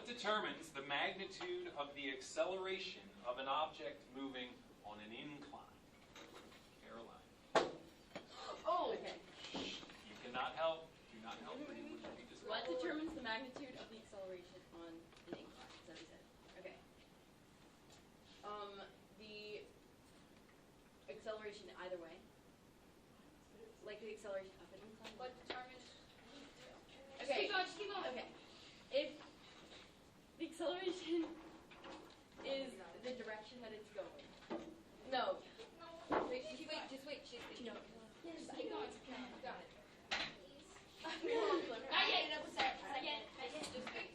What determines the magnitude of the acceleration of an object moving on an incline? Caroline. Oh, okay. You cannot help. Do not help. What determines the magnitude of the acceleration on an incline? Is that what you said? Okay. The acceleration either way. Like the acceleration up an incline. What determines? Okay. Just keep going. Okay. If the acceleration is the direction that it's going. No. Wait. Just wait. No. Just keep going. Got it. Not yet. Not yet. Just wait.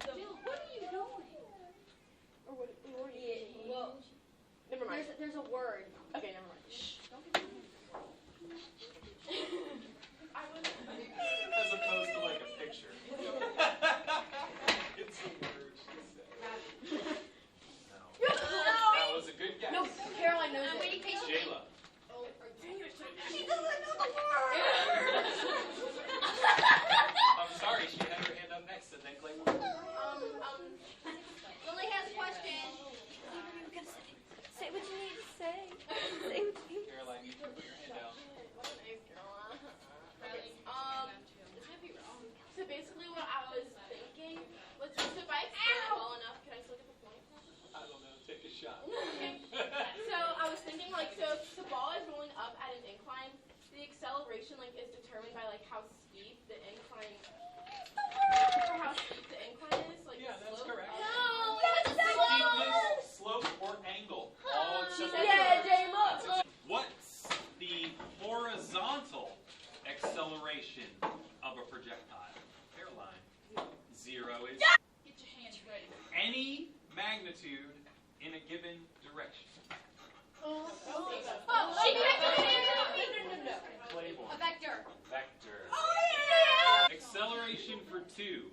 Jill, what are you doing? Or what are you? Well, never mind. There's a word. Okay, never mind. Shh. Don't get As opposed to like a picture. It's a word she said. No. That was a good guess. No, Caroline knows I'm it. waiting patiently. Jayla. She doesn't know the word. I'm sorry, she had her hand up next and then Clay won. Lily has a question. Say what you need to say. Caroline, you can put your hand down. This might be wrong. So basically what I was thinking was just if I explain it well enough, can I still get the point? I don't know, take a shot. Okay. So I was thinking like, so if the ball is rolling up at an incline, the acceleration like is determined by like how steep the incline or how steep the incline is, like Yeah, the that's slope. correct. No, Steepness, slope, or angle. All except for Yeah, Jay, look. What's the horizontal acceleration of a projectile? Caroline. 0 is Get your hands ready. any magnitude in a given direction. Oh, She no. Claiborne. A vector. Vector. Oh yeah. Acceleration for 2.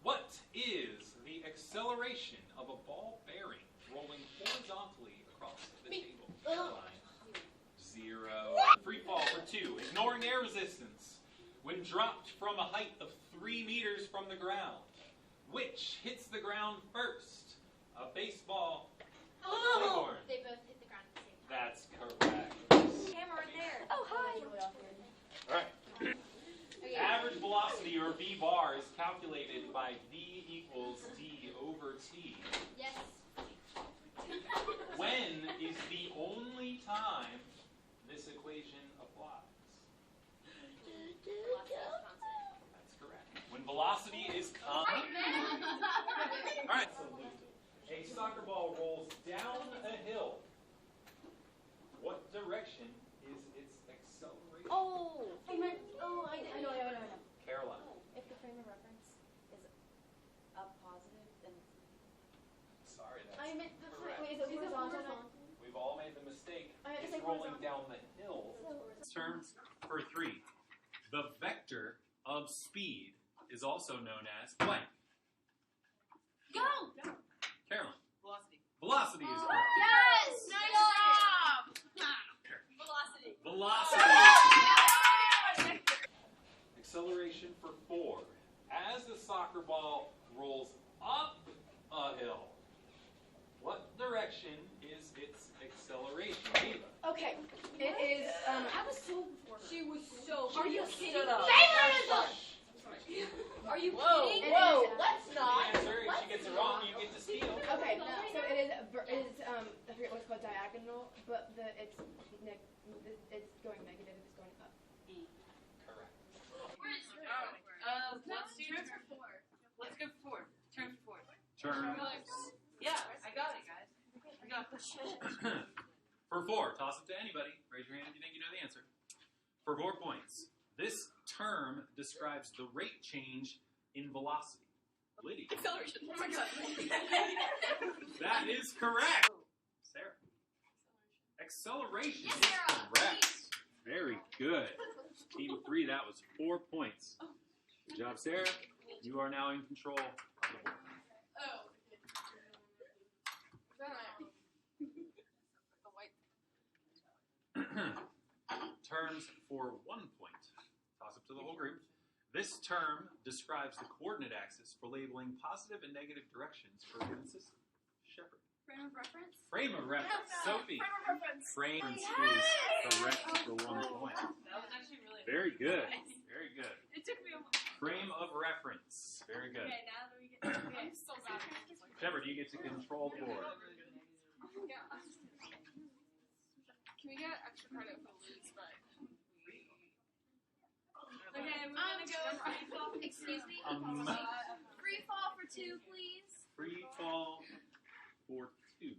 What is the acceleration of a ball bearing rolling horizontally across the table? Caroline. 0. Free fall for 2. Ignoring air resistance. When dropped from a height of 3 meters from the ground, which hits the ground first? A baseball. Claiborne. They both hit the ground at the same time. That's correct. Camera right there. Oh, hi. Alright. Okay. Average velocity, or V bar, is calculated by V equals D over T. Yes. When is the only time this equation applies? That's correct. When velocity is constant. Alright. A soccer ball rolls down a hill. What direction is its acceleration? Oh. I know. Caroline. If the frame of reference is a positive, then Sorry, that's I meant the correct. wait, is it horizontal? We've all made the mistake. I meant to It's say rolling horizontal. down the hill. Terms for 3. The vector of speed is also known as blank. Go. Caroline. Velocity. Velocity is correct. Yes. Nice job. Velocity. Velocity. Acceleration for 4. As the soccer ball rolls up a hill, what direction is its acceleration? Eva. Okay. It is I was so before. she was so Are you kidding me? Are you Whoa, kidding? whoa, let's The answer, if she gets it wrong, you get to steal. Okay, so it is I forget what it's called, diagonal, but it's going negative, it's going up. Correct. Let's do turn for 4. Let's go for 4. Turn for 4. Turn. Yeah, I got it, guys. I got this. For 4, toss it to anybody. Raise your hand if you think you know the answer. For 4 points. This term describes the rate change in velocity. Lydia. Acceleration. Oh my god. That is correct. Sarah. Acceleration Yes, is Sarah. correct. Very good. Team 3, that was 4 points. Good job, Sarah. You are now in control of the board. Oh. Terms for 1 point. Toss it This term describes the coordinate axis for labeling positive and negative directions for a given system. Shepherd. Frame of reference? Frame of reference. Sophie. Frame of reference. Frame is correct for 1 point. That was actually really Very good. Very good. It took me a while. Frame of reference. Very good. Okay, now that we get. Okay, I'm so bad. Shepherd, you get to control the board. Yeah. Can we get extra credit for Liz? But. Okay, we're gonna go free fall. Excuse me? Free fall for 2, please. Free fall for 2.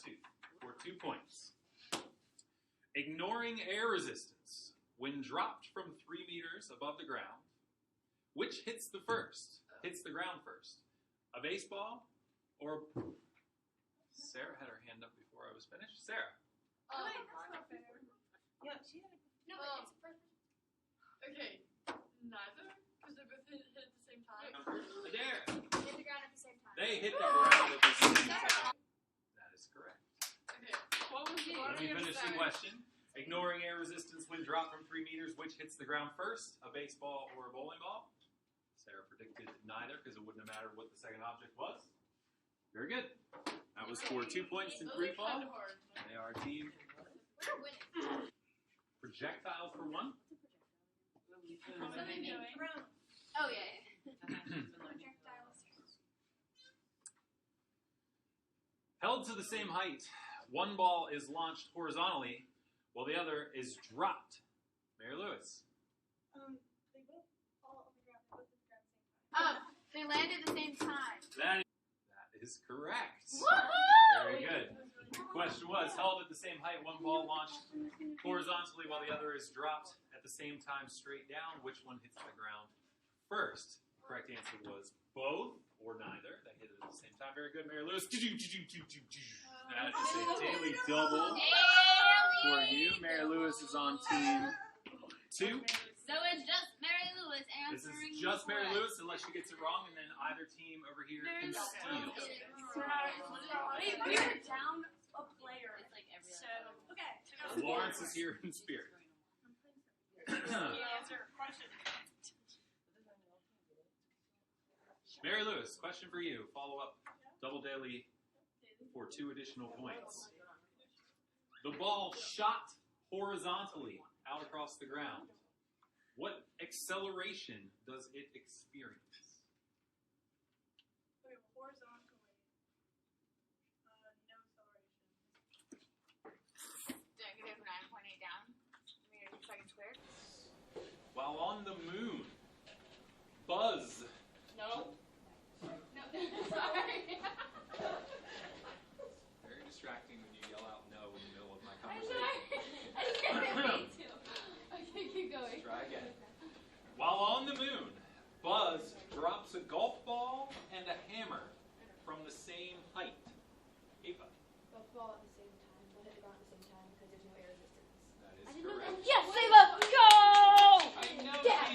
2 for 2 points. Ignoring air resistance when dropped from 3 meters above the ground, which hits the ground first? A baseball or Sarah had her hand up before I was finished. Sarah. Wait, that's not fair. Yeah, she had a... No, Oh. it's first. Okay, neither? Because they both hit at the same time? Adair. Hit the ground at the same time. They hit the ground at the same time. That is correct. Okay, what was the Let me finish the question. Ignoring air resistance when dropped from 3 meters, which hits the ground first? A baseball or a bowling ball? Sarah predicted neither because it wouldn't have mattered what the second object was. Very good. That was for 2 points in free fall. They are team We're winning. projectile for 1. Oh, yeah. Held to the same height, one ball is launched horizontally while the other is dropped. Mary Lewis. They both fall on the ground. They both hit the ground at the same time. They landed at the same time. That is correct. Woohoo! Very good. The question was, held at the same height, one ball launched horizontally while the other is dropped at the same time straight down. Which one hits the ground first? The correct answer was both or neither. They hit it at the same time. Very good, Mary Lewis. That is a daily double for you. Mary Lewis is on team 2. So it's just Mary Lewis answering. This is just Mary Lewis unless she gets it wrong, and then either team over here can steal. Wait, we were down a player. It's like every So, okay. Lawrence is here in spirit. Answer question. Mary Lewis, question for you. Follow up double daily for 2 additional points. The ball shot horizontally out across the ground. What acceleration does it experience? Okay, horizontally. No acceleration. Did I get it from 9.8 down? I mean, second square. While on the moon, Buzz. No. No. Sorry. Very distracting when you yell out no in the middle of my I'm conversation. sorry. I didn't mean to. Okay, keep going. Try again. While on the moon, Buzz drops a golf ball and a hammer from the same height. Ava. Both ball at the same time, but hit the ground at the same time because there's no air resistance. That is I didn't know correct. that. Yes, Ava, go! I know Yeah.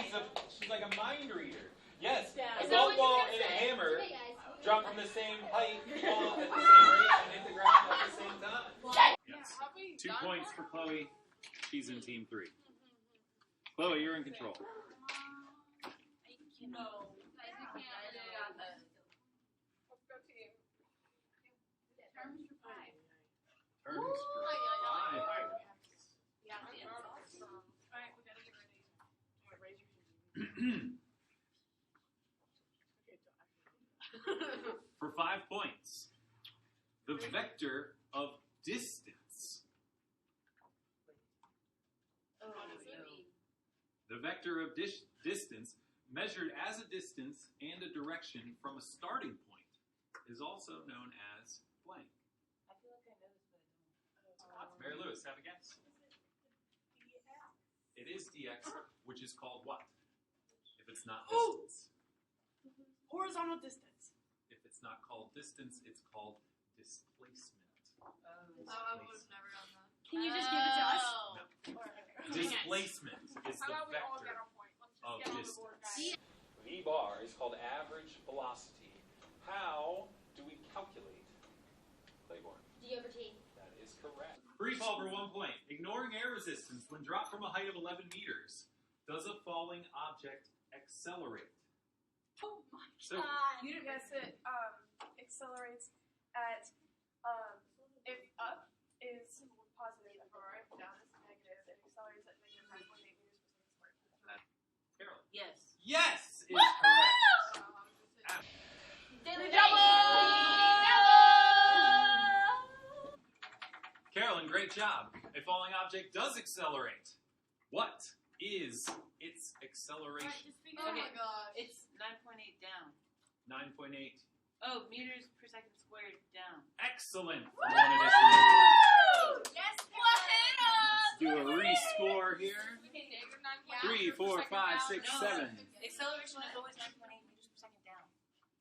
she's like a mind reader. Yes, Yeah. a Is that golf what you ball were and a gonna say? hammer Hey guys. drop from the same height, fall at the same rate, and hit the ground at the same time. Yes. Have we 2 done points that? for Chloe. She's in team 3. Chloe, you're in control. No. Guys, we can't do that. Let's go to you. Terms for 5. Turns for 5 points. Yeah, the end. Alright, we gotta get ready. Alright, raise your hand. For 5 points, the vector of distance. The vector of distance measured as a distance and a direction from a starting point is also known as blank. I feel like I know this, but Mary Lewis, have a guess. It is dx, which is called what? If it's not distance. Horizontal distance. If it's not called distance, it's called displacement. I would have never done that. Can you just give it to us? Displacement is How the about we all vector get our point? Let's of just get on the board, distance. guys. V bar is called average velocity. How do we calculate Claiborne? D over T. That is correct. Free fall for 1 point. Ignoring air resistance when dropped from a height of 11 meters, does a falling object accelerate? Oh my So, You guess it accelerates at if up is positive, if down is negative, it accelerates at negative 9.8 meters per second squared. Carolyn. Yes. Yes is correct. Daily Carolyn, great job. A falling object does accelerate. What is its acceleration? Oh my gosh. It's 9.8 down. 9.8. Oh, meters per second squared down. Excellent. For one additional. Yes, Let's do a rescore here. 3, 4, 5, 6, No. 7. Acceleration is always 9.8 meters per second down.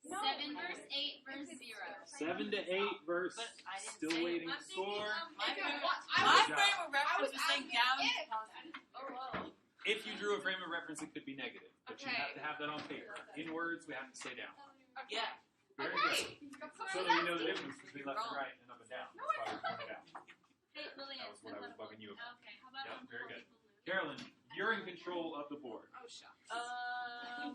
7 verse 8 verse 0. 7 to 8 verse. But I didn't Still say waiting it. score. My frame Good job. of reference was saying down is positive. Oh, wow. If you drew a frame of reference, it could be negative. But you have to have that on paper. In words, we have to say down. Yeah. Very good. So that we know the difference between left and right and up and down. That's why we pointed out. Hey, Lillian. That was what I was bugging you about. Okay, how about Yep, very good. Carolyn, you're in control of the board. Oh, shucks. I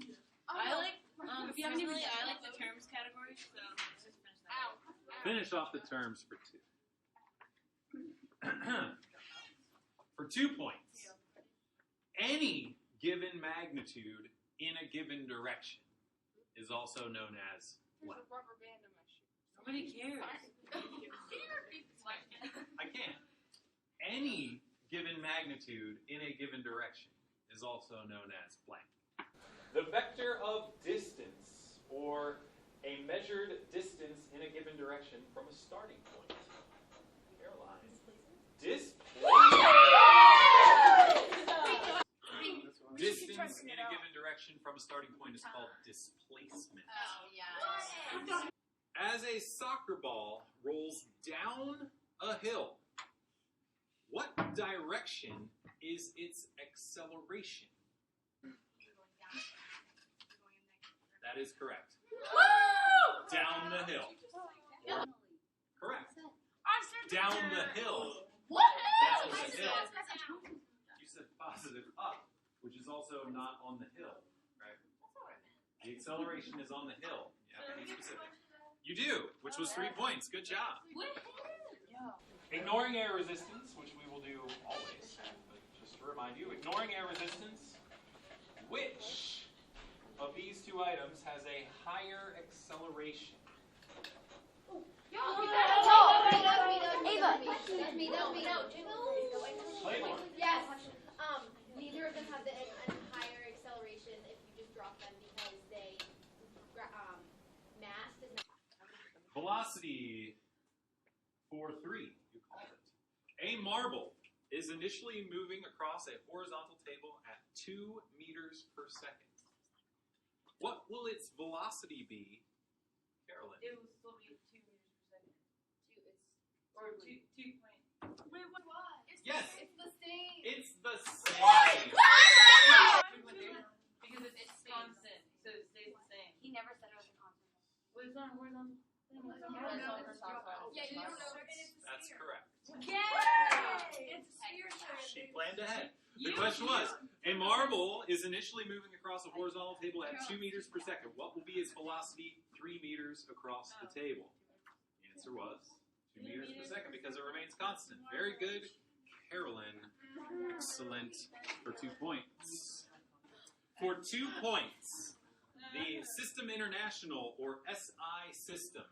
like, if you haven't even, I like the terms category, so let's just finish that. Finish off the terms for 2. For 2 points, any given magnitude in a given direction is also known as what? Rubber band in my shoe. Nobody cares. I can't. Any given magnitude in a given direction is also known as blank. The vector of distance, or a measured distance in a given direction from a starting point. Caroline. Displacement. Distance in a given direction from a starting point is called displacement. Oh, yeah. As a soccer ball rolls down a hill, what direction is its acceleration? That is correct. Down the hill. Correct. Down the hill. Down the hill. You said positive up, which is also not on the hill, right? The acceleration is on the hill. You have to be specific. You do, which was 3 points. Good job. Ignoring air resistance, which we will do always, but just to remind you, ignoring air resistance, which of these two items has a higher acceleration? Claymore. Yes. Neither of them have a higher acceleration if you just drop them because they mass is not. Velocity for 3, you called it. A marble is initially moving across a horizontal table at 2 meters per second. What will its velocity be, Carolyn? It will still be 2 meters per second. Or 2 point. Wait, what? Yes. It's the same. It's the same. Because it's constant, so it stays the same. He never said it was a constant. Well, it's on horizontal. Yeah, you don't know. That's correct. It's a sphere. She planned ahead. The question was, a marble is initially moving across a horizontal table at 2 meters per second. What will be its velocity 3 meters across the table? The answer was 2 meters per second because it remains constant. Very good, Carolyn. Excellent for 2 points. For 2 points, the System International, or SI system,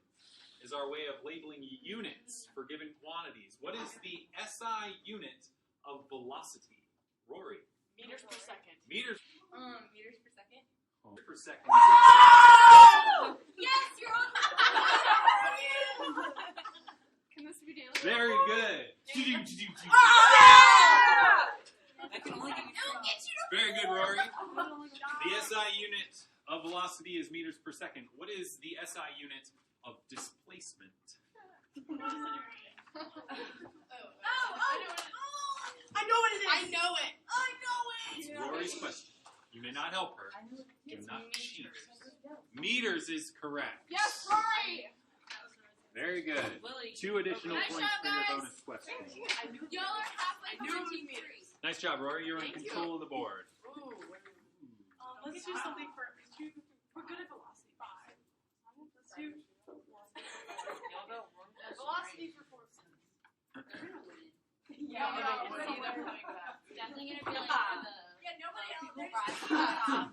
is our way of labeling units for given quantities. What is the SI unit of velocity? Rory. Meters per second. Meters Meters per second. per second. Yes, you're on. Can this be daily? Very good. I can only give you Very good, Rory. The SI unit of velocity is meters per second. What is the SI unit of displacement? I know what it is. I know it. Rory's question. You may not help her. Do not cheat. Meters is correct. Yes, Rory. Very good. Lily. 2 additional Nice points job, for your guys. bonus question. Y'all are halfway I knew it was between meters. Nice job, Rory. You're in Thank you. control of the board. Let's do something for. We're good at velocity. 5. Let's do velocity for 4 cents. Yeah, Yeah, we're we're gonna gonna win. do that. Definitely gonna be like for the Yeah, nobody else. people There's prize.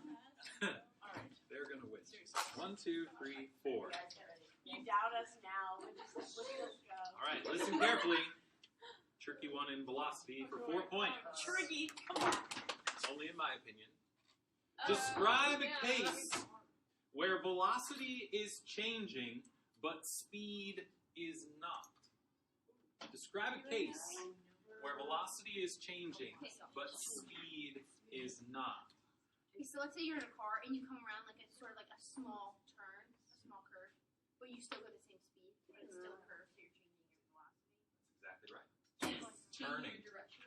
They're going to win. 1, 2, 3, 4. You doubt us now, but just look at us go. All right, listen carefully. Tricky one in velocity for 4 points. Tricky, come on. Only in my opinion. Describe a case where velocity is changing, but speed is not. Describe a case where velocity is changing, but speed is not. Okay, so let's say you're in a car and you come around like a sort of like a small turn, a small curve, but you still go the same speed, but it's still a curve, so you're changing your velocity. Exactly right. Changing Turning. your direction.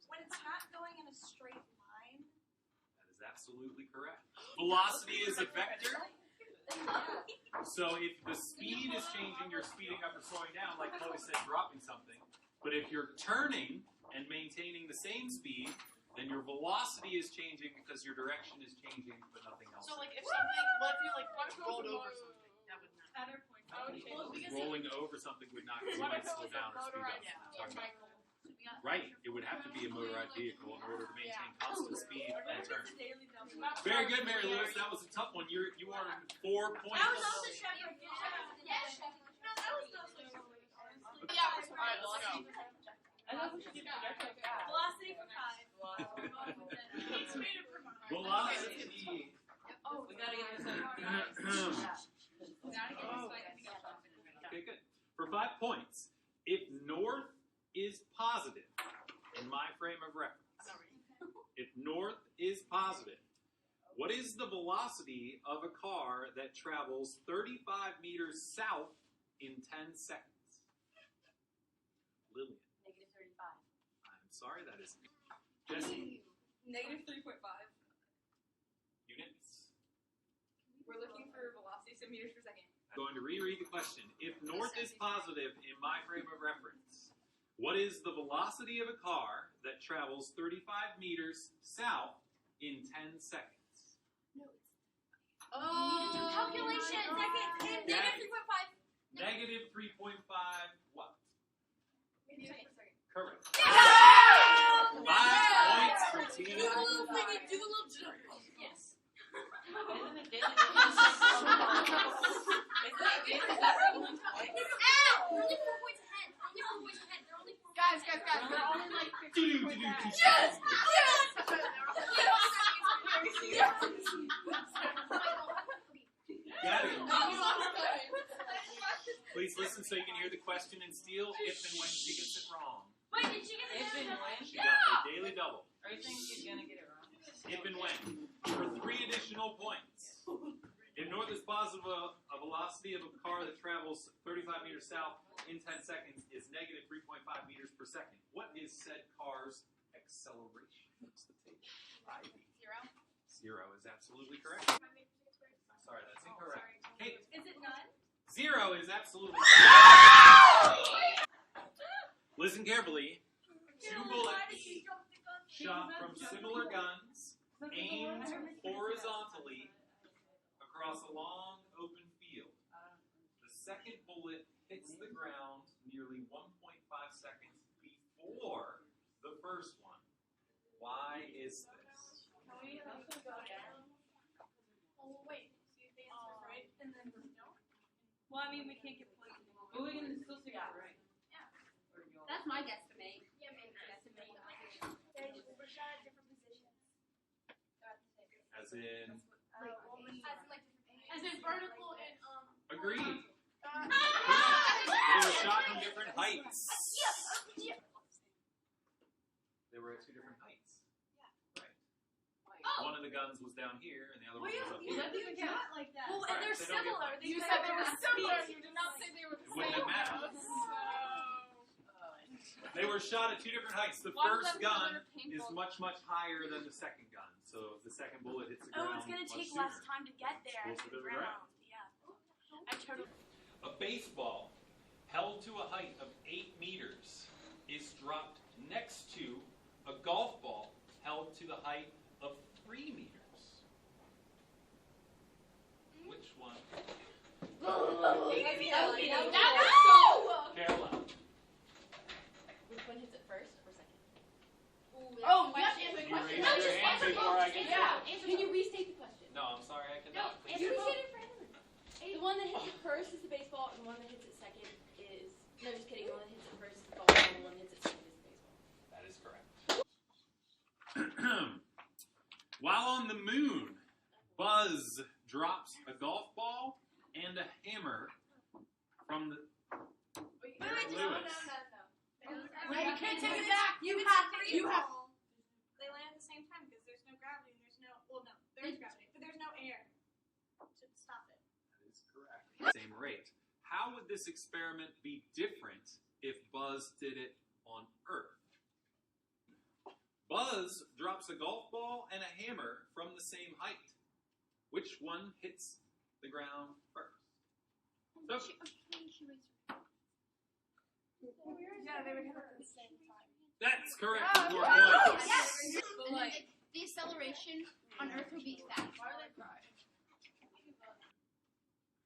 When it's not going in a straight line. That is absolutely correct. Velocity is a vector. So if the speed is changing, you're speeding up or slowing down, like Chloe said, dropping something. But if you're turning and maintaining the same speed, then your velocity is changing because your direction is changing, but nothing else. So like if something, what if you like rolled over something? That would not. At our point. Rolling over something would not, you might slow down or speed up. Talking about- Right, it would have to be a motorized vehicle in order to maintain constant speed and turn. Very good, Mary Lewis. That was a tough one. You earned 4 points. That was also Shepherd. Yes. No, that was also Shepherd. Yeah. Alright, let's go. I thought we should do projectile. Velocity for 5. It's made it for mine. Velocity. Oh, We gotta get this out. Okay, good. For 5 points, if north is positive, in my frame of reference, if north is positive, what is the velocity of a car that travels 35 meters south in 10 seconds? Lillian. -35. I'm sorry, that is Jesse. -3.5. Units. We're looking for velocity centimeters per second. I'm going to reread the question. If north is positive in my frame of reference, what is the velocity of a car that travels 35 meters south in 10 seconds? Oh, Calculation. Second. Yeah. -3.5. -3.5 what? Meters per second. Correct. Yeah! 5 points for Do Tina. a little thingy. Do a little jump. yes. Isn't it daily? Ow! We're only 4 points ahead. We're only 4 points ahead. They're only 4 Guys, points we're ahead. only like 50 Do-do, points do-do, ahead. do-do. Gabby, please listen so you can hear the question and steal if and when she gets it wrong. Wait, did she get If the and when? She got a daily double. Are you saying she's gonna get it wrong? If and when. For 3 additional points. If north is positive, a velocity of a car that travels 35 meters south in 10 seconds is -3.5 meters per second. What is said car's acceleration? What's the take? Ivy. 0 is absolutely correct. Sorry, that's incorrect. Kate. Is it none? 0 is absolutely correct. Listen carefully. 2 bullets shot from similar guns aimed horizontally across a long open field. The second bullet hits the ground nearly 1.5 seconds before the first one. Why is this? Can we also go down? Oh, wait. See if the answer's right, and then no? Well, I mean, we can't get plugged in. But we can still say it right. That's my guesstimate. Yeah, maybe. Guesstimate. We're shot at different positions. As in, As in vertical and agreed. They were shot from different heights. They were at 2 different heights. Right. One of the guns was down here, and the other one was up here. That doesn't count. like that. Well, and they're similar. You said they were similar. You did not say they were the It wouldn't have mattered. They were shot at 2 different heights. The first gun is much, much higher than the second gun. So the second bullet hits the ground Oh, it's gonna much take sooner. less time to get there. Closer to the ground. Yeah. I totally. A baseball held to a height of 8 meters is dropped next to a golf ball held to the height of 3 meters. Which one? Caroline. Which one hits it first or second? Oh, you have to answer the question. You raised your hand before I get Can you restate the question? No, I'm sorry, I cannot. Please. You restate it for everyone. The one that hits it first is the baseball, and the one that hits it second is... No, just kidding. The one that hits it first is the golf, and the one that hits it second is the baseball. That is correct. While on the moon, Buzz drops a golf ball and a hammer from the... Lewis. Wait, you can't take it back. You have. They land at the same time because there's no gravity and there's no. Well, no, there's gravity, but there's no air to stop it. That is correct. Same rate. How would this experiment be different if Buzz did it on Earth? Buzz drops a golf ball and a hammer from the same height. Which one hits the ground first? Yeah, they would hit it at the same time. That's correct. Oh, 4 points. yes. But like, The acceleration on Earth would be fast. Why are they crying?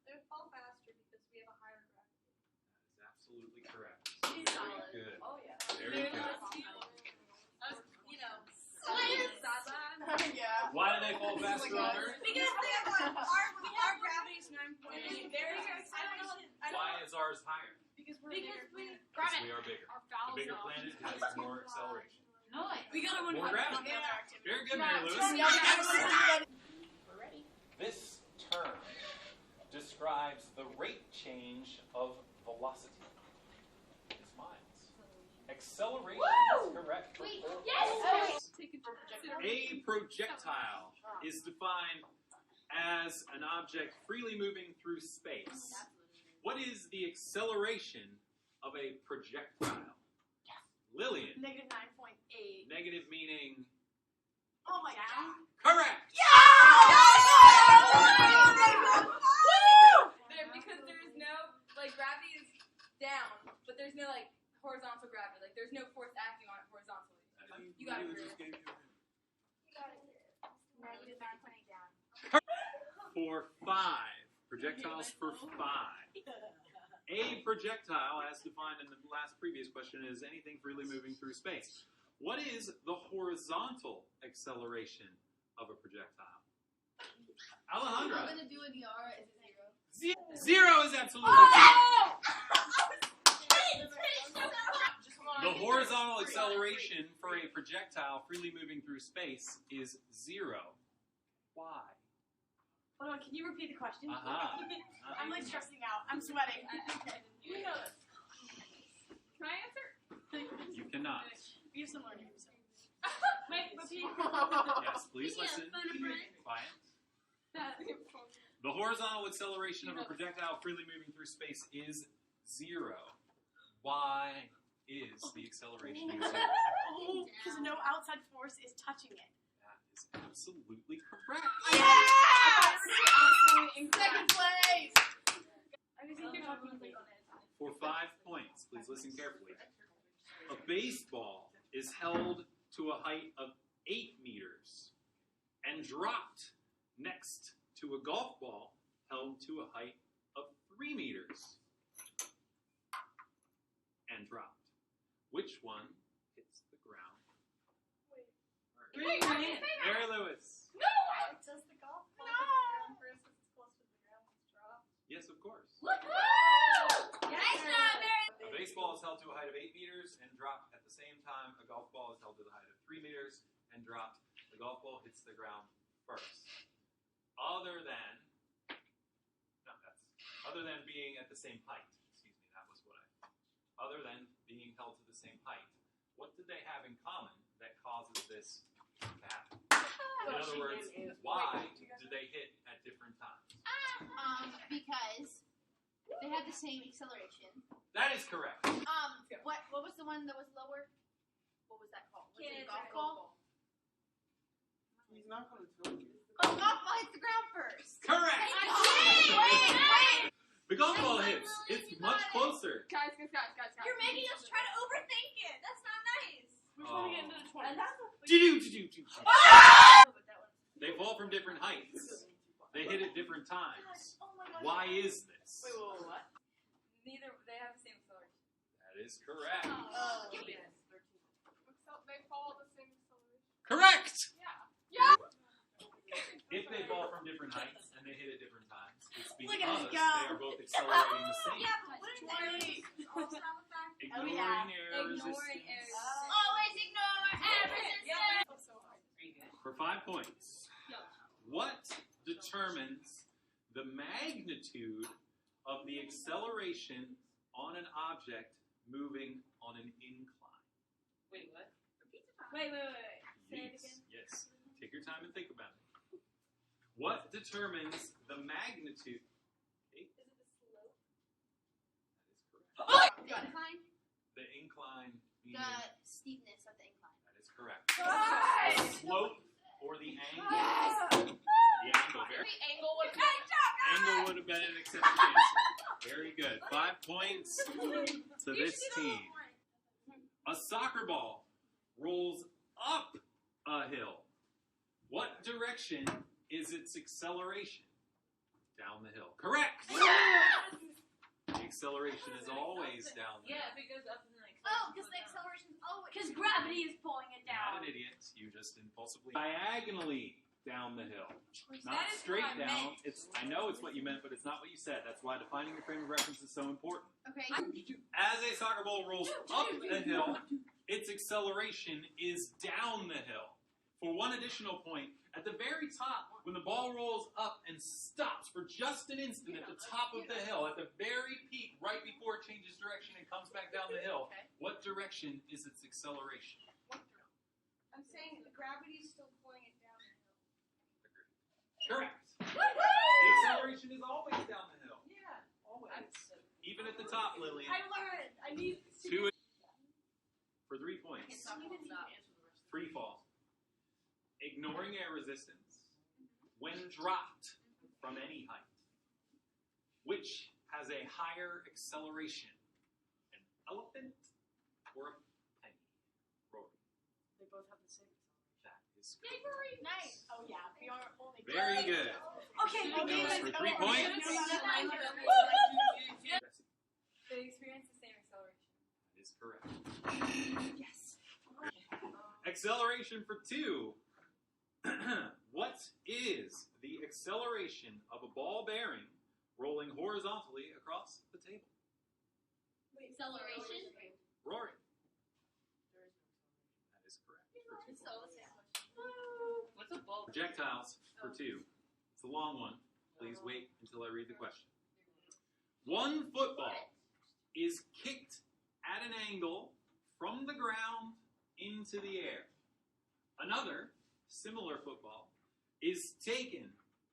They would fall faster because we have a higher gravity. That is absolutely correct. solid. Good. Oh yeah. Very good. You know, Yeah. Why do they fall faster on Earth? Because they have our gravity is 9.8. Very good. Why is ours higher? Because we're because bigger. Because we are bigger. The bigger planet has more acceleration. Nice. We got More gravity. Very good, Mary Lewis. We're ready. This term describes the rate change of velocity. It's miles. Acceleration is correct. Wait, Yes! A projectile is defined as an object freely moving through space. What is the acceleration of a projectile? Lillian. Negative 9.8. Negative meaning Oh my god. correct. Because there's no, like, gravity is down, but there's no, like, horizontal gravity. Like, there's no force acting on it horizontally. You got it. Negative 9.8 down. For 5. Projectiles for 5. A projectile, as defined in the previous question, is anything freely moving through space. What is the horizontal acceleration of a projectile? Alejandra. I'm gonna do an ER. Is it 0? Zero is absolutely correct. The horizontal acceleration for a projectile freely moving through space is 0. Why? Hold on, can you repeat the question? Uh-huh. I'm like stressing out. I'm sweating. You know this. Can I answer? You cannot. We have some learning. Wait, repeat. Yes, please listen. Quiet. The horizontal acceleration of a projectile freely moving through space is 0. Why is the acceleration 0? Oh, because no outside force is touching it. That is absolutely correct. Yes! Second place. I think you're talking like on it. For 5 points, please listen carefully. A baseball is held to a height of 8 meters and dropped next to a golf ball held to a height of 3 meters and dropped. Which one hits the ground? Wait, Mary Lewis. does the golf ball hit the ground first if it's close to the ground when it's dropped? Yes, of course. Nice job, Mary. A baseball is held to a height of 8 meters and dropped at the same time. A golf ball is held to the height of 3 meters and dropped. The golf ball hits the ground first. Other than being at the same height. Excuse me, that was what other than being held to the same height. What do they have in common that causes this to happen? In other words, why do they hit at different times? Because they had the same acceleration. That is correct. What was the one that was lower? What was that called? Was it a golf ball? He's not going to tell you. Oh, golf ball hits the ground first. Correct. Wait. The golf ball hits. It's much closer. Guys. You're making us try to overthink it. That's not nice. We're trying to get into the 20s. They fall from different heights. They hit at different times. Oh my gosh. Why is this? Wait, what? Neither, they have the same acceleration. That is correct. They follow the same acceleration. Correct! Yeah. If they fall from different heights and they hit at different times, it's Look because at us they go. are both accelerating the same. Yeah, but what is that? Also have a fact. Ignoring air Ignoring air resistance. Always ignore air resistance. For 5 points. What determines the magnitude of the acceleration on an object moving on an incline? Wait, what? Wait. Say it Yes. again. Yes. Take your time and think about it. What determines the magnitude? Okay. Is it the slope? That is correct. The incline? The incline meaning The steepness of the incline. that is correct. The slope or the angle? The angle. Very Angle would angle would have been an accepted answer. Very good. 5 points to this team. A soccer ball rolls up a hill. What direction is its acceleration? Down the hill. Correct! The acceleration is always down the hill. Yeah, if it goes up and then Oh, because the acceleration's always. Because gravity is pulling it Not down. an idiot. You just impulsively diagonally down the hill. Not That is straight what I down. meant. I know it's what you meant, but it's not what you said. That's why defining your frame of reference is so important. Okay. As a soccer ball rolls up a hill, its acceleration is down the hill. For one additional point, at the very top, when the ball rolls up and stops for just an instant at the top of the hill, at the very peak, right before it changes direction and comes back down the hill, what direction is its acceleration? I'm saying the gravity is still pulling it down the hill. Correct. The acceleration is always down the hill. Yeah. Always. Even at the top, Lillian. I learned. I need. For 3 points. Free fall. Ignoring air resistance when dropped from any height. Which has a higher acceleration? An elephant or a penny? Rory. They both have the same acceleration. That is Very nice. Oh yeah, we are only. very good. Okay, Goes for 3 points. They experience the same acceleration. That is correct. Yes. Acceleration for 2. What is the acceleration of a ball bearing rolling horizontally across the table? Acceleration? Rory. That is correct. For 2 points. What's a ball? Projectiles for 2. It's a long one. Please wait until I read the question. One football is kicked at an angle from the ground into the air. Another similar football is taken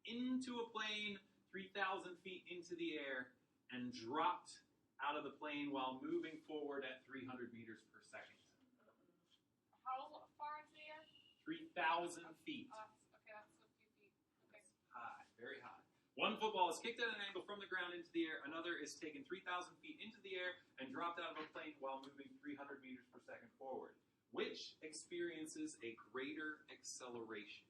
into a plane 3,000 feet into the air and dropped out of the plane while moving forward at 300 meters per second. How far into the air? 3,000 feet. Okay, that's a few feet. Okay. High, very high. One football is kicked at an angle from the ground into the air. Another is taken 3,000 feet into the air and dropped out of a plane while moving 300 meters per second forward. Which experiences a greater acceleration?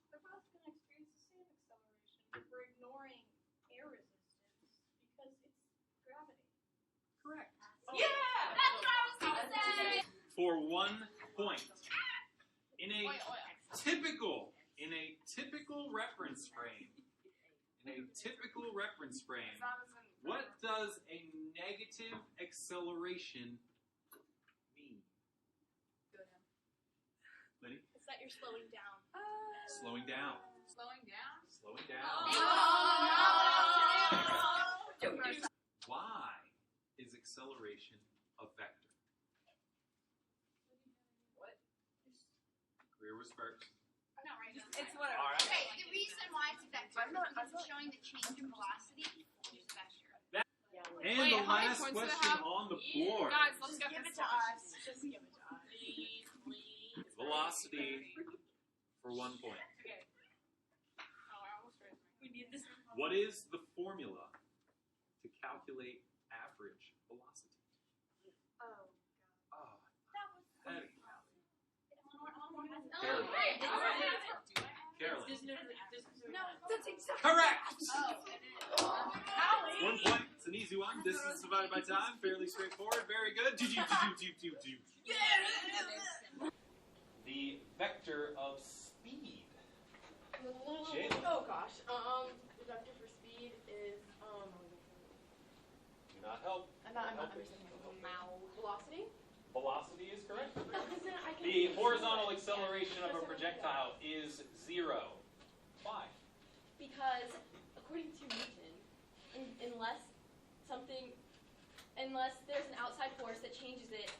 They're both going to experience the same acceleration, but we're ignoring air resistance because it's gravity. Correct. Yeah, that's what I was gonna say. For 1 point. In a typical reference frame, what does a negative acceleration mean? Liddy? It's that you're slowing down. Slowing down. Slowing down? Slowing down. Why is acceleration a vector? What? Greer was first. Not right now. It's whatever. All right. Okay, the reason why it's a vector is because it's showing the change in velocity, which is vector. And Wait, the how many last points do they question have? on the board. Guys, let's get Give this it to one. us. Just give it to us. Please. Velocity for 1 point. Okay. Oh, I almost raised my We need this. What is the formula to calculate average velocity? Oh. Oh, That was heavy. Carolyn. No, that's exactly. Correct! Oh. 1 point. It's an easy one. Distance divided by time. Fairly straightforward. Very good. The vector of speed. Jalen. Oh gosh. The vector for speed is Do not help. I'm not understanding. Velocity. Velocity is correct. No, because then I can. The horizontal acceleration of a projectile is 0. Why? Because according to Newton, unless there's an outside force that changes it,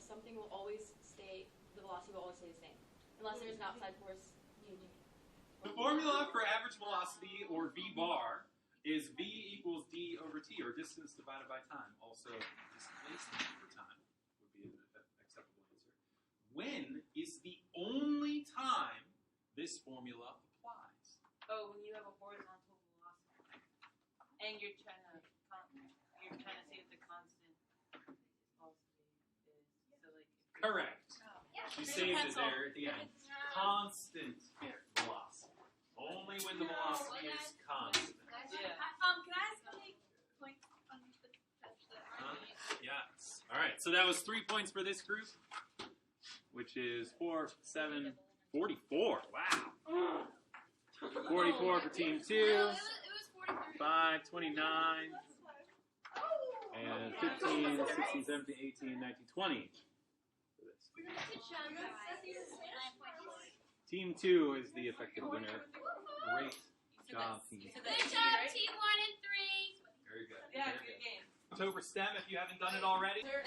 something will always stay. The velocity will always stay the same, unless there's an outside force changing it. The formula for average velocity, or v bar, is v equals d over t, or distance divided by time. Also, displacement over time would be an acceptable answer. When is the only time this formula applies? Oh, when you have a horizontal velocity, and you're trying to see what the constant velocity is. So like. Correct. She saved it there at the end. Constant velocity. Only when the velocity is constant. Yeah. Can I ask how many points on the test that Yes. All right. So that was 3 points for this group, which is 4, 7, 44. Wow. 44 for team 2. It was 43. 5, 29, and 15, 16, 17, 18, 19, 20. Team 2 is the effective winner. Great job, team. Good job, team 1 and 3. Very good. Yeah, Very good game. October STEM, if you haven't done it already. There-